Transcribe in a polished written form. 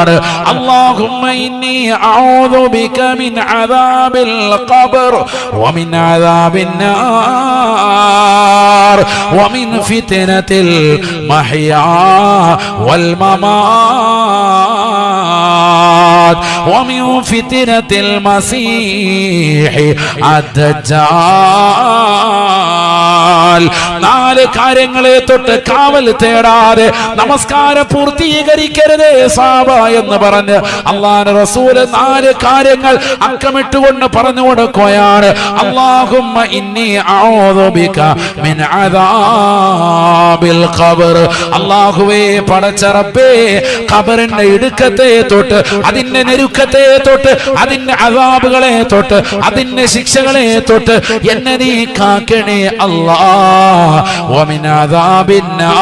പറയുകയാണ്, അല്ലാഹുമ്മ ഇന്നി അഊദു ബിക മിൻ അദാബിൽ ഖബർ വമിൻ അദാബിൻ നാർ വമിൻ ഫിത്നത്തിൽ മഹ്യാ വൽ മമാത് വമിൻ ഫിത്നത്തിൽ മസീഹി അദ്ദജാൽ. 4 കാര്യങ്ങളെ തൊട്ട് കാവൽ തേടാതെ നമസ്കാരം പൂർത്തീകരിക്കരുതേ സാബ എന്ന് പറഞ്ഞ് അല്ലാഹുവിന്റെ റസൂൽ 4 കാര്യങ്ങൾ അക്കമിട്ടുകൊണ്ട് പറഞ്ഞു കൊടുക്കുകയാണ്. അല്ലാഹുമ്മ ഇന്നി അഊദു ബിക മിൻ അദാബിൽ ഖബർ. അല്ലാഹുവേ പടച്ച റബ്ബേ, ഖബറിന്റെ ഇടുക്കത്തെ തൊട്ട്, അതിന്റെ നെരുക്കത്തെ തൊട്ട്, അതിന്റെ അദാബുകളെ തൊട്ട്, അതിന്റെ ശിക്ഷകളെ തൊട്ട് എന്നെ നീ കാക്കണേ അല്ലാഹ്. വമിൻ അദാബിൻ നാർ.